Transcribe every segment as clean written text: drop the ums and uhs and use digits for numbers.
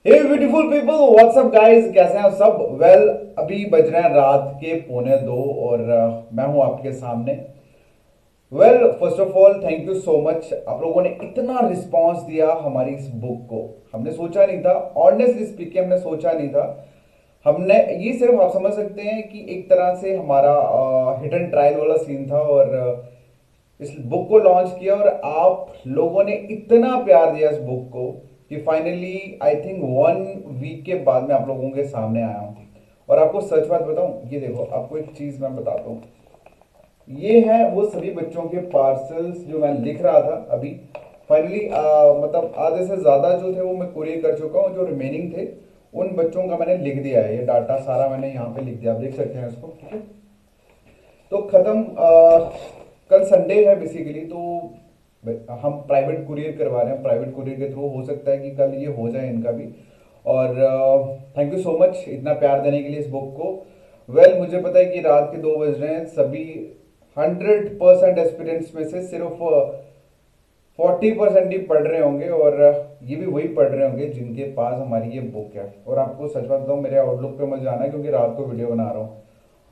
हे beautiful people, what's up guys, कैसे हैं सब? अभी बज रहे हैं रात के 1:45 और मैं हूं आपके सामने। First of all thank you so much. आप लोगों ने इतना रिस्पांस दिया हमारी इस बुक को। हमने सोचा नहीं था, ऑनेस्टली स्पीकिंग हमने सोचा नहीं था। हमने ये सिर्फ आप समझ सकते हैं कि एक तरह से हमारा हिडन ट्रायल वाला सीन था और इस बुक को लॉन्च किया और आप लोगों ने इतना प्यार दिया इस बुक को कि फाइनली आई थिंक 1 वीक के बाद मैं आप लोगों के सामने आया हूँ। और आपको सच बात बताऊं, ये देखो आपको एक चीज मैं बताता हूँ। ये है वो सभी बच्चों के पार्सल्स जो मैं लिख रहा था अभी। फाइनली मतलब आधे से ज्यादा जो थे वो मैं कुरियर कर चुका हूँ। जो रिमेनिंग थे उन बच्चों का मैंने लिख दिया है। ये डाटा सारा मैंने यहाँ पे लिख दिया, आप देख सकते हैं इसको, ठीक है। तो खत्म। कल संडे है बेसिकली, तो हम प्राइवेट कुरियर करवा रहे हैं। प्राइवेट कुरियर के थ्रू हो सकता है कि कल ये हो जाए इनका भी। और थैंक यू सो मच इतना प्यार देने के लिए इस बुक को। मुझे पता है कि रात के 2 बज रहे हैं। सभी 100% एस्पिरेंट्स में से सिर्फ 40% ही पढ़ रहे होंगे और ये भी वही पढ़ रहे होंगे जिनके पास हमारी ये बुक है। और आपको सच बात बताऊं, मेरे आउटलुक पे मत जाना है क्योंकि रात को वीडियो बना रहा हूँ।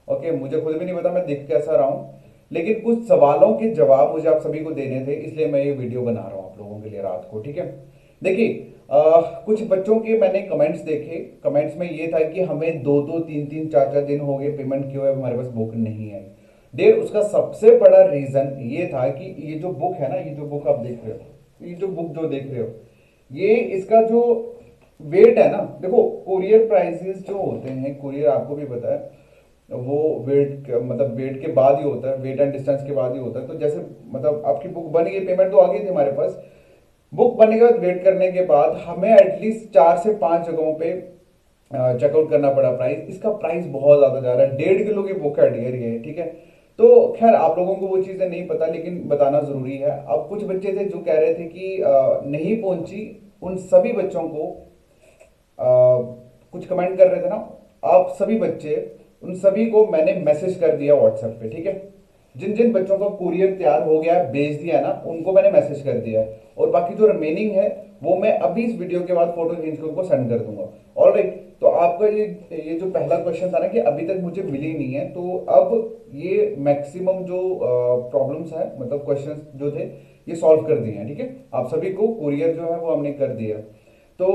ओके, मुझे खुद भी नहीं पता मैं दिख कैसा रहा हूँ, लेकिन कुछ सवालों के जवाब मुझे आप सभी को देने थे, इसलिए मैं ये वीडियो बना रहा हूँ आप लोगों के लिए रात को, ठीक है। देखिए, कुछ बच्चों के मैंने कमेंट्स देखे। कमेंट्स में ये था कि हमें 2-2, 3-3, 4-4 दिन हो गए पेमेंट किए हुए, हमारे पास बुक नहीं आई। देर उसका सबसे बड़ा रीजन ये था कि ये जो बुक है ना, ये जो बुक आप देख रहे हो, ये जो बुक जो देख रहे हो, ये इसका जो वेट है ना, देखो कुरियर प्राइसेस जो होते हैं, कुरियर आपको भी पता है वो वेट मतलब वेट के बाद ही होता है, वेट एंड डिस्टेंस के बाद ही होता है। तो जैसे मतलब आपकी बुक बन गई, पेमेंट तो आ गई थी हमारे पास। बुक बनने के बाद वेट करने के बाद हमें एटलीस्ट 4 से 5 जगहों पे चेकआउट करना पड़ा। प्राइस, इसका प्राइस बहुत ज्यादा जा रहा है। 1.5 किलो की बुक है डियर ये, ठीक है। तो खैर आप लोगों को वो चीजें नहीं पता, लेकिन बताना जरूरी है। अब कुछ बच्चे थे जो कह रहे थे कि नहीं पहुंची। उन सभी बच्चों को आ, कुछ कमेंट कर रहे थे ना आप सभी बच्चे, उन सभी को मैंने मैसेज कर दिया व्हाट्सएप पे, ठीक है। जिन जिन बच्चों का कुरियर तैयार हो गया है, भेज दिया है ना, उनको मैंने मैसेज कर दिया है। और बाकी जो रिमेनिंग है वो मैं अभी इस वीडियो के बाद फोटो खींच के उनको सेंड कर दूंगा। ऑलराइट, तो आपका ये जो पहला क्वेश्चन था ना कि अभी तक मुझे मिली नहीं है, तो अब ये मैक्सिमम जो प्रॉब्लम्स है, मतलब क्वेश्चंस जो थे, ये सॉल्व कर दिए हैं, ठीक है। आप सभी को कुरियर जो है वो हमने कर दिया। तो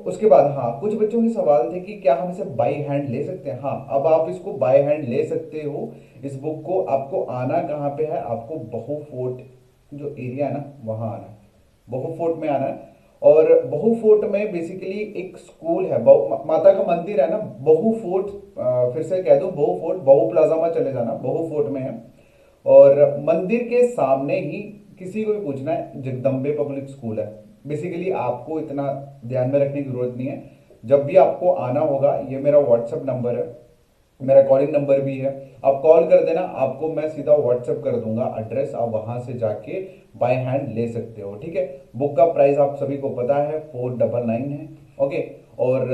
उसके बाद हाँ, कुछ बच्चों के सवाल थे कि क्या हम इसे बाई हैंड ले सकते हैं। हाँ, अब आप इसको बाई हैंड ले सकते हो। इस बुक को आपको आना कहाँ पे है, आपको बहू फोर्ट जो एरिया है ना वहां आना है। बहू फोर्ट में आना है। और बहू फोर्ट में बेसिकली एक स्कूल है, माता का मंदिर है ना, बहू फोर्ट। फिर से कह दो, बहू फोर्ट, बहू प्लाजा में चले जाना, बहू फोर्ट में है। और मंदिर के सामने ही किसी को भी पूछना है, जगदम्बे पब्लिक स्कूल है। बेसिकली आपको इतना ध्यान में रखने की जरूरत नहीं है। जब भी आपको आना होगा, ये मेरा व्हाट्सएप नंबर है, मेरा कॉलिंग नंबर भी है, आप कॉल कर देना, आपको मैं सीधा व्हाट्सएप कर दूंगा एड्रेस, आप वहां से जाके बाय हैंड ले सकते हो, ठीक है। बुक का प्राइस आप सभी को पता है, 499 है। ओके। और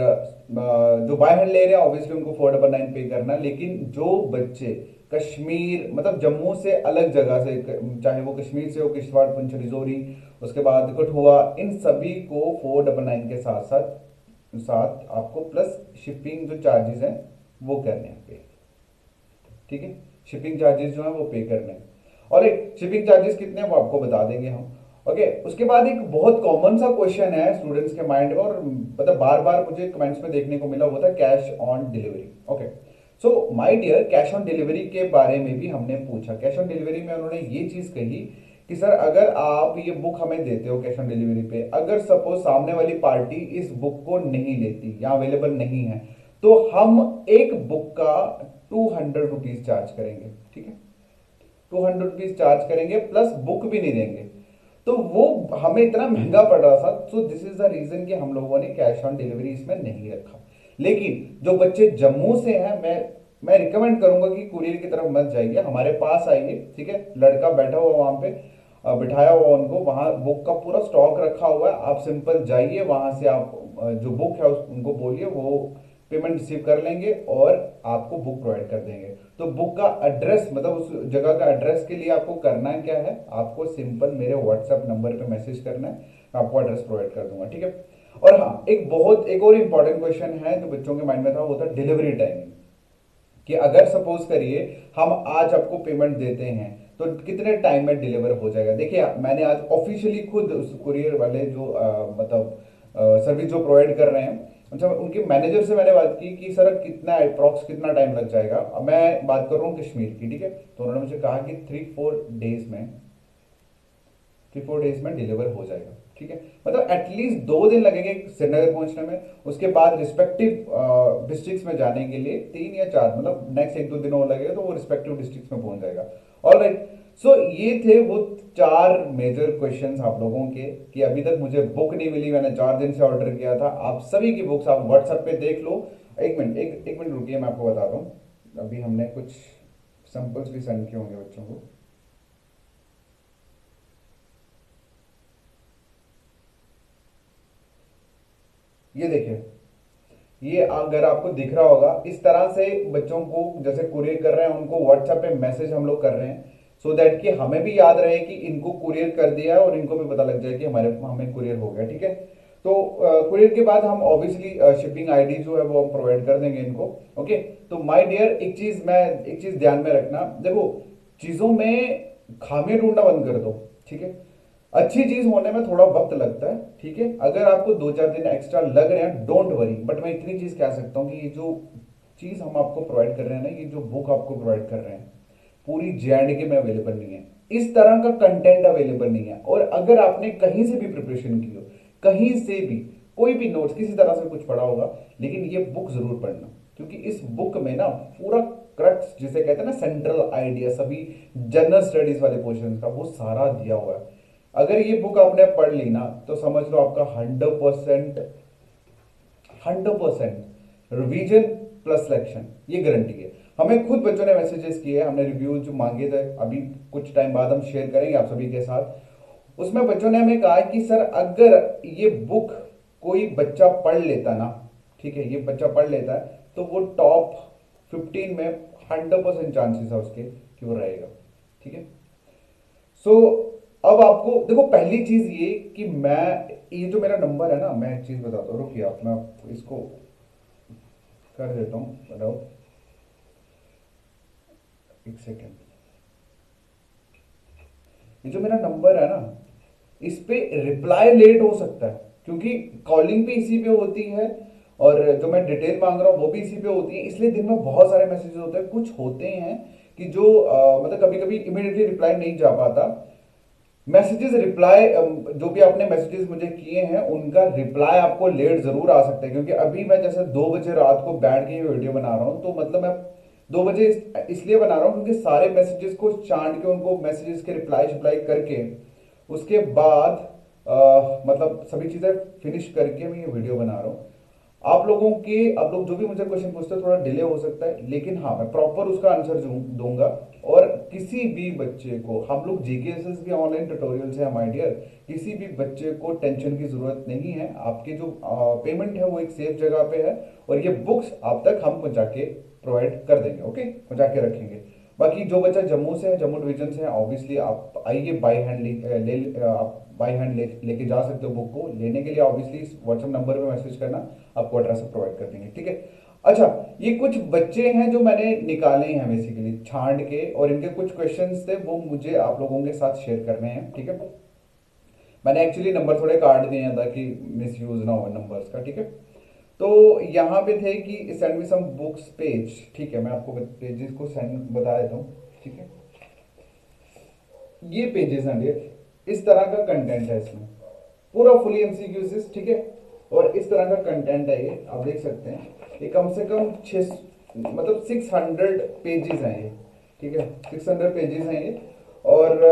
जो बाय हैंड ले रहे हैं ऑब्वियसली उनको 499 पे करना है। लेकिन जो बच्चे कश्मीर मतलब जम्मू से अलग जगह से, चाहे वो कश्मीर से हो, किश्तवाड़, पुंछ, रिजौरी, उसके बाद कठुआ, इन सभी को 499 के साथ साथ साथ आपको प्लस शिपिंग जो चार्जेस हैं वो करने हैं पे, ठीक है। शिपिंग चार्जेस जो है वो पे करने हैं। और एक शिपिंग चार्जेस कितने हैं वो आपको बता देंगे हम। ओके, उसके बाद एक बहुत कॉमन सा क्वेश्चन है स्टूडेंट्स के माइंड में, और मतलब बार बार मुझे कमेंट्स में देखने को मिला, वो था cash on delivery. Okay, so my dear, cash on delivery के बारे में भी हमने पूछा। कैश ऑन डिलीवरी में उन्होंने ये चीज कही कि सर अगर आप ये बुक हमें देते हो कैश ऑन डिलीवरी पे, अगर सपोज सामने वाली पार्टी इस बुक को नहीं लेती या अवेलेबल नहीं है, तो हम एक बुक का 200 रुपीज चार्ज करेंगे, ठीक है। 200 रुपीज चार्ज करेंगे, प्लस बुक भी नहीं देंगे। तो वो हमें इतना महंगा पड़ रहा था, so this is the reason कि हम लोगों ने कैश ऑन डिलीवरी इसमें नहीं रखा। लेकिन जो बच्चे जम्मू से हैं, मैं रिकमेंड करूंगा कि कुरियर की तरफ मत जाइए, हमारे पास आइए, ठीक है। लड़का बैठा हुआ वहां पे, बिठाया हुआ उनको, वहां बुक का पूरा स्टॉक रखा हुआ है। आप सिंपल जाइए वहां से, आप जो बुक है उनको बोलिए, वो पेमेंट रिसीव कर लेंगे और आपको बुक प्रोवाइड कर देंगे। तो बुक का एड्रेस, मतलब उस जगह का एड्रेस के लिए आपको करना क्या है, आपको सिंपल मेरे व्हाट्सएप नंबर पे मैसेज करना है, मैं आपको एड्रेस प्रोवाइड कर दूंगा, ठीक है। और हाँ, एक और इंपॉर्टेंट क्वेश्चन है जो बच्चों के माइंड में था, वो था डिलीवरी टाइम। कि अगर सपोज करिए हम आज आपको पेमेंट देते हैं तो कितने टाइम में डिलीवर हो जाएगा। देखिए मैंने आज ऑफिशियली खुद उस कुरियर वाले जो मतलब सर्विस जो प्रोवाइड कर रहे हैं, अच्छा उनके मैनेजर से मैंने बात की कि सर कितना अप्रॉक्स कितना टाइम लग जाएगा। अब मैं बात कर रहा हूँ कश्मीर की, ठीक है। तो उन्होंने मुझे कहा कि 3-4 डेज में डिलीवर हो जाएगा, ठीक है। मतलब एटलीस्ट 2 दिन लगेंगे श्रीनगर पहुंचने में, उसके बाद रिस्पेक्टिव डिस्ट्रिक्ट्स में जाने के लिए 3 या 4, मतलब नेक्स्ट 1-2 दिन और लगेगा तो वो रिस्पेक्टिव डिस्ट्रिक्ट्स में पहुंच जाएगा। All right. सो ये थे वो 4 मेजर क्वेश्चंस आप लोगों के, कि अभी तक मुझे बुक नहीं मिली, मैंने 4 दिन से ऑर्डर किया था। आप सभी की बुक्स आप व्हाट्सएप पे देख लो। एक मिनट रुकिए, मैं आपको बताता हूँ। अभी हमने कुछ सैंपल्स भी सेंड किए होंगे बच्चों को। ये देखिए, ये अगर आपको दिख रहा होगा, इस तरह से बच्चों को जैसे कुरियर कर रहे हैं उनको व्हाट्सएप पे मैसेज हम लोग कर रहे हैं, सो दैट कि हमें भी याद रहे कि इनको कुरियर कर दिया है और इनको भी पता लग जाए कि हमें कुरियर हो गया, ठीक है। तो कुरियर के बाद हम ऑब्वियसली शिपिंग आईडी जो है वो हम प्रोवाइड कर देंगे इनको। ओके। तो माय डियर, एक चीज ध्यान में रखना, देखो चीजों में खामियां ढूंढना बंद कर दो, ठीक है। अच्छी चीज होने में थोड़ा वक्त लगता है, ठीक है। अगर आपको 2-4 दिन एक्स्ट्रा लग रहे हैं, डोंट वरी, बट मैं इतनी चीज कह सकता हूँ कि ये जो चीज हम आपको प्रोवाइड कर रहे हैं ना, ये जो बुक आपको प्रोवाइड कर रहे हैं पूरी JNK में अवेलेबल नहीं है, इस तरह का कंटेंट अवेलेबल नहीं है। और अगर आपने कहीं से भी प्रिपरेशन की हो, कहीं से भी कोई भी नोट्स किसी तरह से कुछ पढ़ा होगा, लेकिन ये बुक जरूर पढ़ना, क्योंकि इस बुक में ना पूरा क्रक्स जिसे कहते हैं ना, सेंट्रल आइडिया सभी जनरल स्टडीज वाले क्वेश्चन का वो सारा दिया हुआ है। अगर ये बुक आपने पढ़ ली ना, तो समझ लो आपका 100% रिवीजन प्लस सिलेक्शन, ये गारंटी है। हमें खुद बच्चों ने मैसेजेस किए, हमने रिव्यूज जो मांगे थे, अभी कुछ टाइम बाद हम शेयर करेंगे आप सभी के साथ। उसमें बच्चों ने हमें कहा कि सर अगर ये बुक कोई बच्चा पढ़ लेता ना, ठीक है, ये बच्चा पढ़ लेता है तो वो टॉप 15 में 100% चांसेस है उसके कि वो रहेगा, ठीक है। सो अब आपको देखो, पहली चीज ये कि मैं, ये जो मेरा नंबर है ना, मैं एक चीज बताता हूँ, रुकिए आप, मैं आपको इसको कर देता हूँ, बताओ, एक सेकेंड। ये जो मेरा नंबर है ना, इस पे रिप्लाई लेट हो सकता है, क्योंकि कॉलिंग भी इसी पे होती है और जो मैं डिटेल मांग रहा हूँ वो भी इसी पे होती है, इसलिए दिन में बहुत सारे मैसेजेस होते हैं। कुछ होते हैं कि जो मतलब कभी कभी इमीडिएटली रिप्लाई नहीं जा पाता। मैसेजेस रिप्लाई, जो भी आपने मैसेजेस मुझे किए हैं उनका रिप्लाई आपको लेट जरूर आ सकता है, क्योंकि अभी मैं जैसे 2 बजे रात को बैठ के ये वीडियो बना रहा हूँ, तो मतलब मैं 2 बजे इसलिए बना रहा हूँ क्योंकि सारे मैसेजेस को छांट के उनको मैसेजेस के रिप्लाई करके उसके बाद मतलब सभी चीजें फिनिश करके मैं ये वीडियो बना रहा हूँ। आप लोग जो भी मुझे क्वेश्चन पूछते हैं थोड़ा डिले हो सकता है, लेकिन हाँ मैं प्रॉपर उसका आंसर दूंगा। और किसी भी बच्चे को, हम लोग जीकेएसएस के ऑनलाइन ट्यूटोरियल से, माय डियर, किसी भी बच्चे को टेंशन की जरूरत नहीं है। आपकी जो पेमेंट है वो एक सेफ जगह पे है, और ये बुक्स आप तक हम पहुंचा के प्रोवाइड कर देंगे, ओके, पहुंचा के रखेंगे। बाकी जो बच्चा जम्मू से है, जम्मू डिवीजन से है, ऑब्वियसली आप आइए बाय हैंड आप बाय हैंड लेके जा सकते हो बुक को। लेने के लिए ऑब्वियसली व्हाट्सएप नंबर पे मैसेज करना, आपको एड्रेस प्रोवाइड कर देंगे, ठीक है। अच्छा, ये कुछ बच्चे हैं जो मैंने निकाले हैं बेसिकली छांट के, और इनके कुछ क्वेश्चंस थे वो मुझे आप लोगों के साथ शेयर करने हैं, ठीक है। मैंने एक्चुअली नंबर थोड़े काट दिए हैं ताकि मिस यूज ना हो नंबर्स का, ठीक है। तो यहाँ पे थे कि send me some books page, ठीक है, मैं आपको पेजेस को सेंड बता देता हूँ, ठीक है। ये पेजेस हैं ये, इस तरह का कंटेंट है इसमें, पूरा फुली एमसीक्यूज, ठीक है। और इस तरह का कंटेंट है ये, आप देख सकते हैं। ये कम से कम 6 मतलब 600 पेजेस हैं ये, ठीक है, 600 पेजेस हैं ये। और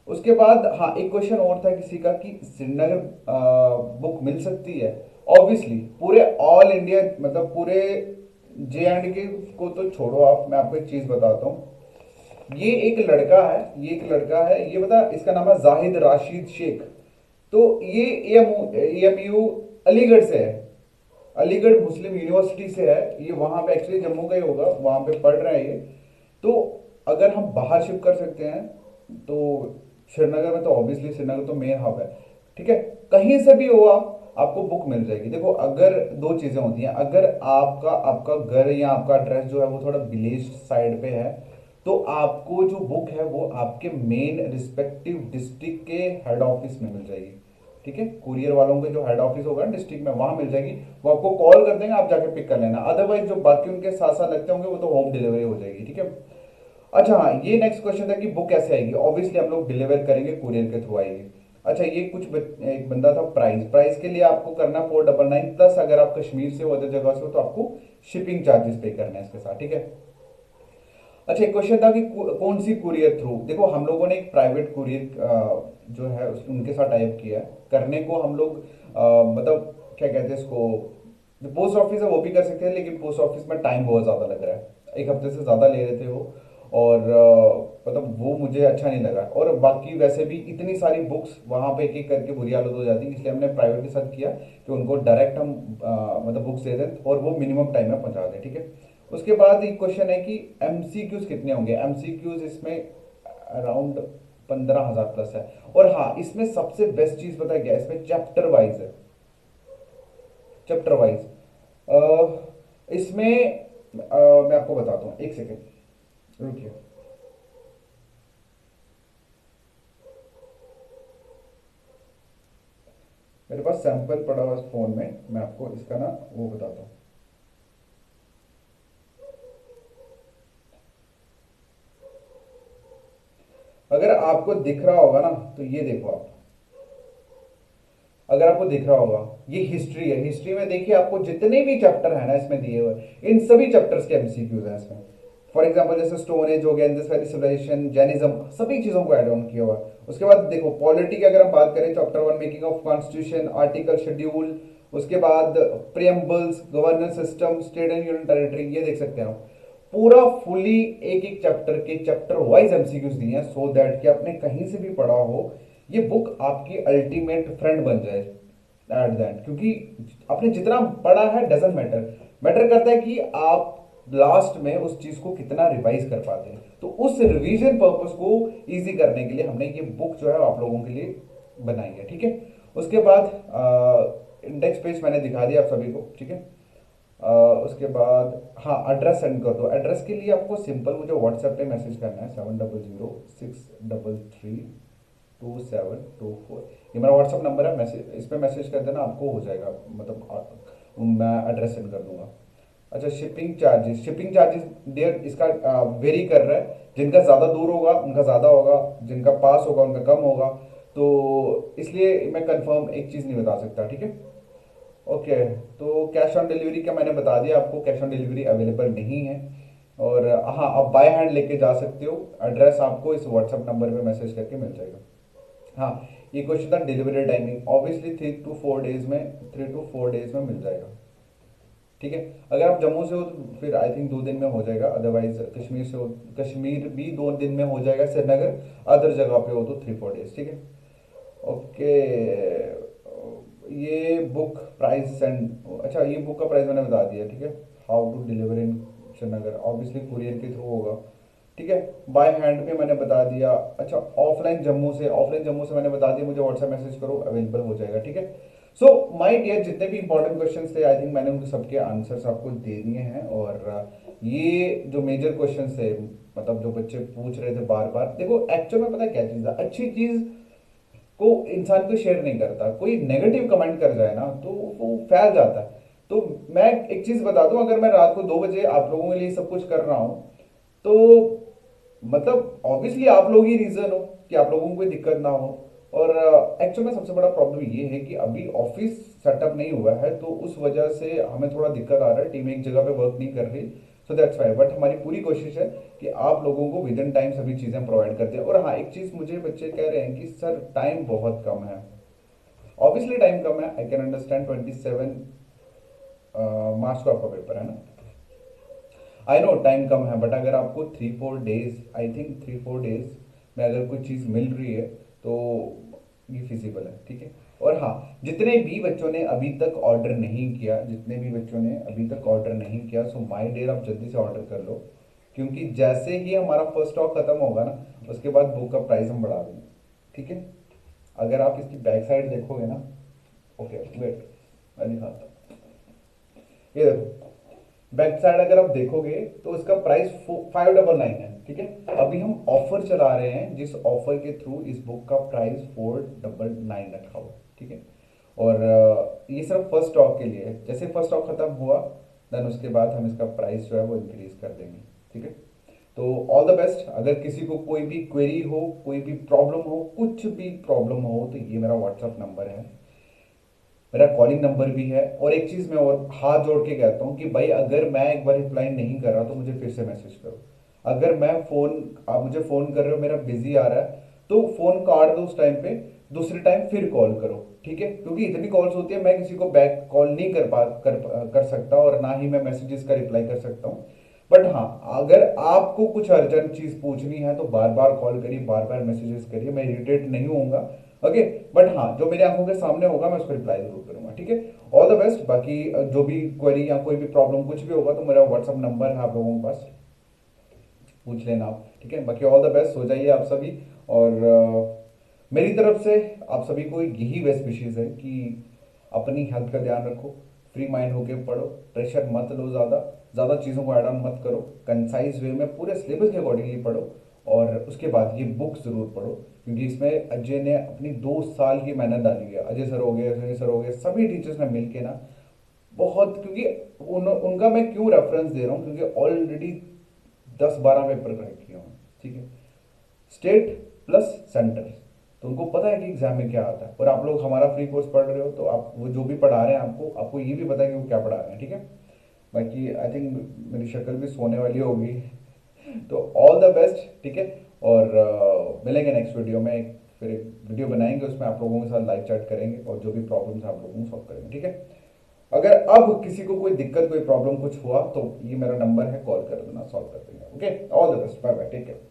उसके बाद हाँ, एक क्वेश्चन और था किसी का कि श्रीनगर बुक मिल सकती है। ऑब्वियसली पूरे ऑल इंडिया, मतलब पूरे JNK को तो छोड़ो आप, मैं आपको एक चीज बताता हूँ। ये एक लड़का है, ये बता, इसका नाम है जाहिद राशिद शेख। तो ये AMU अलीगढ़ से है, अलीगढ़ मुस्लिम यूनिवर्सिटी से है ये। वहां पे एक्चुअली जम्मू का ही होगा, वहां पे पढ़ रहे हैं ये। तो अगर हम बाहर शिफ्ट कर सकते हैं तो श्रीनगर में, तो ऑब्वियसली श्रीनगर तो मेन हब है, ठीक है। कहीं से भी हो आप, आपको बुक मिल जाएगी। देखो अगर दो चीजें होती हैं, अगर आपका आपका घर या आपका एड्रेस जो है वो थोड़ा विलेज साइड पे है, तो आपको जो बुक है वो आपके मेन रिस्पेक्टिव डिस्ट्रिक्ट के हेड ऑफिस में मिल जाएगी। ठीक है, कुरियर वालों के जो हेड ऑफिस होगा डिस्ट्रिक्ट में, वहां मिल जाएगी। वो आपको कॉल कर देंगे, आप जाके पिक कर लेना। अदरवाइज जो बाकी उनके साथ साथ लगते होंगे वो तो होम डिलीवरी हो जाएगी। ठीक है। अच्छा हाँ, ये नेक्स्ट क्वेश्चन था कि बुक कैसे आएगी। ऑब्वियसली हम लोग डिलीवर करेंगे, कुरियर के थ्रू आएगी। अच्छा, ये एक बंदा था, प्राइस प्राइस के लिए आपको करना 499 प्लस, अगर आप कश्मीर से हो अदर जगह से हो तो आपको शिपिंग चार्जेस पे करना है इसके साथ। ठीक है। अच्छा, एक क्वेश्चन था कि कौन सी कुरियर थ्रू। देखो हम लोगों ने एक प्राइवेट कुरियर जो है उनके साथ टाइप किया है। करने को हम लोग मतलब क्या कहते हैं इसको, जो पोस्ट ऑफिस है वो भी कर सकते हैं, लेकिन पोस्ट ऑफिस में टाइम बहुत ज़्यादा लग रहा है, एक हफ्ते से ज़्यादा ले रहे थे वो। और मतलब वो मुझे अच्छा नहीं लगा। और बाकी वैसे भी इतनी सारी बुक्स वहाँ पे एक एक करके बुरी हालत हो जाती है, इसलिए हमने प्राइवेट के साथ किया कि उनको डायरेक्ट हम मतलब बुक्स दे दें और वो मिनिमम टाइम में पहुँचा दें। ठीक है। उसके बाद एक क्वेश्चन है कि एमसीक्यूज कितने होंगे। एमसीक्यूज इसमें अराउंड 15,000 प्लस है। और हाँ, इसमें सबसे बेस्ट चीज पता है क्या है? इसमें चैप्टर वाइज है, चैप्टर वाइज। इसमें मैं आपको बताता हूँ, एक सेकेंड रुकिए। मेरे पास सैंपल पड़ा हुआ है फोन में, मैं आपको इसका ना वो बताता हूँ। अगर आपको दिख रहा होगा ना तो ये देखो आप, अगर आपको दिख रहा होगा ये हिस्ट्री है। हिस्ट्री में देखिए आपको जितने भी चैप्टर है ना इसमें दिए हुए, इन सभी चैप्टर्स के एमसीक्यूज हैं इसमें। फॉर एग्जांपल जैसे स्टोन एज हो गया, इंडस वैली सिविलाइजेशन, जैनिज्म, सभी चीजों को ऐड ऑन किया हुआ है। उसके बाद देखो पॉलिटी की अगर हम बात करें, chapter 1 making of constitution, article, schedule. उसके बाद preambles, governance system, state and union territory, ये देख सकते हैं आप। पूरा फुली एक एक चैप्टर के चैप्टर वाइज एमसीक्यूज दिए हैं, सो दैट कि आपने कहीं से भी पढ़ा हो, ये बुक आपकी अल्टीमेट फ्रेंड बन जाए एट द एंड। क्योंकि आपने जितना पढ़ा है डजेंट मैटर, मैटर करता है कि आप लास्ट में उस चीज को कितना रिवाइज कर पाते हैं। तो उस रिवीजन पर्पस को इजी करने के लिए हमने ये बुक जो है आप लोगों के लिए बनाई है। ठीक है। उसके बाद इंडेक्स पेज मैंने दिखा दिया आप सभी को। ठीक है। उसके बाद हाँ, एड्रेस सेंड कर दो। एड्रेस के लिए आपको सिंपल मुझे व्हाट्सएप पे मैसेज करना है, 7006332724। ये मेरा व्हाट्सएप नंबर है, मैसेज इस पर मैसेज कर देना, आपको हो जाएगा। मतलब मैं एड्रेस सेंड कर दूंगा। अच्छा, शिपिंग चार्जेस डेयर इसका वेरी कर रहा है। जिनका ज़्यादा दूर होगा उनका ज़्यादा होगा, जिनका पास होगा उनका कम होगा। तो इसलिए मैं कंफर्म एक चीज़ नहीं बता सकता। ठीक है। ओके। तो कैश ऑन डिलीवरी का मैंने बता दिया आपको, कैश ऑन डिलीवरी अवेलेबल नहीं है। और हाँ, आप बाय हैंड लेके जा सकते हो। एड्रेस आपको इस व्हाट्सएप नंबर पे मैसेज करके मिल जाएगा। हाँ, ये क्वेश्चन था delivery timing. Obviously 3 to 4 days में, 3 to 4 डेज में मिल जाएगा। ठीक है। अगर आप जम्मू से हो तो फिर आई थिंक 2 दिन में हो जाएगा। अदरवाइज कश्मीर से हो, कश्मीर भी 2 दिन में हो जाएगा। श्रीनगर अदर जगह पे हो तो 3 4 डेज। ठीक है। ओके। ये बुक प्राइस एंड, अच्छा ये बुक का प्राइस मैंने बता दिया। ठीक है। How to deliver in Srinagar, obviously courier के थ्रू होगा। ठीक है। बाय हैंड पे मैंने बता दिया। अच्छा, ऑफलाइन जम्मू से मैंने बता दिया, मुझे व्हाट्सएप मैसेज करो, अवेलेबल हो जाएगा। ठीक है। सो माय डियर, जितने भी इंपॉर्टेंट क्वेश्चन थे आई थिंक मैंने उनके सबके आंसर्स आपको दे दिए हैं। और ये जो मेजर क्वेश्चन थे, मतलब जो बच्चे पूछ रहे थे बार बार, देखो एक्चुअल में पता है क्या चीज़ है, अच्छी चीज़ को इंसान को शेयर नहीं करता। कोई नेगेटिव कमेंट कर जाए ना तो वो फैल जाता है। तो मैं एक चीज़ बता दूं, अगर मैं रात को 2 बजे आप लोगों के लिए सब कुछ कर रहा हूं, तो मतलब ऑब्वियसली आप लोग ही रीजन हो कि आप लोगों को कोई दिक्कत ना हो। और एक्चुअल में सबसे बड़ा प्रॉब्लम ये है कि अभी ऑफिस सेटअप नहीं हुआ है, तो उस वजह से हमें थोड़ा दिक्कत आ रहा है, टीम एक जगह पे वर्क नहीं कर रही। सो दैट्स वाई, बट हमारी पूरी कोशिश है कि आप लोगों को विद इन टाइम सभी चीज़ें प्रोवाइड करते हैं। और हाँ, एक चीज़ मुझे बच्चे कह रहे हैं कि सर टाइम बहुत कम है। ऑब्वियसली टाइम कम है, आई कैन अंडरस्टैंड। 27 मार्च को आपका पेपर है ना, आई नो टाइम कम है, बट अगर आपको 3 4 डेज, आई थिंक 3 4 डेज में अगर कोई चीज़ मिल रही है तो ये फिजिबल है। ठीक है। और हाँ, जितने भी बच्चों ने अभी तक ऑर्डर नहीं किया, जितने भी बच्चों ने अभी तक ऑर्डर नहीं किया, सो माय डियर आप जल्दी से ऑर्डर कर लो। क्योंकि जैसे ही हमारा फर्स्ट स्टॉक खत्म होगा ना, उसके बाद बुक का प्राइस हम बढ़ा देंगे। ठीक है। अगर आप इसकी बैक साइड देखोगे ना, ओके वेट, मैं दिखाता हूँ, ये देखो बैक साइड अगर आप देखोगे तो इसका प्राइस 599 है, ठीक है। अभी हम ऑफर चला रहे हैं, जिस ऑफर के थ्रू इस बुक का प्राइस 499 रखा हुआ है, ठीक है। और ये सिर्फ फर्स्ट स्टॉक के लिए है, जैसे फर्स्ट स्टॉक खत्म हुआ देन उसके बाद हम इसका प्राइस जो है वो इंक्रीज कर देंगे, ठीक है। तो ऑल द बेस्ट। अगर किसी को कोई भी क्वेरी हो, कोई भी प्रॉब्लम हो, कुछ भी प्रॉब्लम हो, तो ये मेरा व्हाट्सअप नंबर है, मेरा कॉलिंग नंबर भी है। और एक चीज मैं और हाथ जोड़ के कहता हूँ कि भाई अगर मैं एक बार रिप्लाई नहीं कर रहा तो मुझे फिर से मैसेज करो। अगर मैं फोन, आप मुझे फोन कर रहे हो, मेरा बिजी आ रहा है, तो फोन काट दो उस टाइम पे, दूसरे टाइम फिर कॉल करो, ठीक है। क्योंकि इतनी कॉल्स होती है, मैं किसी को बैक कॉल नहीं कर सकता, और ना ही मैं मैसेजेस का रिप्लाई कर सकता हूँ। बट हाँ, अगर आपको कुछ अर्जेंट चीज पूछनी है तो बार बार कॉल करिए, बार बार मैसेजेस करिए, मैं इरिटेट नहीं होऊंगा। ओके। बट हाँ, जो मेरी आंखों के सामने होगा मैं उसको रिप्लाई जरूर करूंगा, ठीक है। All the best. बाकी जो भी क्वेरी या कोई भी प्रॉब्लम कुछ भी होगा तो मेरा व्हाट्सअप नंबर है आप लोगों के पास, पूछ लेना आप, ठीक है। बाकी ऑल द बेस्ट हो जाइए आप सभी। और मेरी तरफ से आप सभी को यही बेस्ट विशेष है कि अपनी हेल्थ का ध्यान रखो, फ्री माइंड होके पढ़ो, प्रेशर मत लो, ज़्यादा ज़्यादा चीज़ों को ऐड ऑन मत करो, कंसाइज वे में पूरे सिलेबस के अकॉर्डिंगली पढ़ो। और उसके बाद ये बुक ज़रूर पढ़ो, क्योंकि इसमें अजय ने अपनी 2 साल की मेहनत डाली है। अजय सर हो गए, अजय सर हो गए, सभी टीचर्स ने मिलके ना बहुत, क्योंकि उनका मैं क्यों रेफरेंस दे रहा हूँ, क्योंकि ऑलरेडी 10-12 पेपर क्रैक किए हैं, ठीक है, स्टेट प्लस सेंटर। तो उनको पता है कि एग्जाम में क्या आता है। और आप लोग हमारा फ्री कोर्स पढ़ रहे हो, तो आप वो जो भी पढ़ा रहे हैं आपको आपको ये भी पता है कि वो क्या पढ़ा रहे हैं, ठीक है। बाकी आई थिंक मेरी शक्ल भी सोने वाली होगी। तो ऑल द बेस्ट, ठीक है। और मिलेंगे नेक्स्ट वीडियो में, फिर एक वीडियो बनाएंगे, उसमें आप लोगों के साथ लाइव चैट करेंगे और जो भी प्रॉब्लम्स आप लोगों को सॉल्व करेंगे, ठीक है। अगर अब किसी को कोई दिक्कत, कोई प्रॉब्लम कुछ हुआ तो ये मेरा नंबर है, कॉल कर देना, सॉल्व कर देंगे। Okay, all the best, bye bye, take care.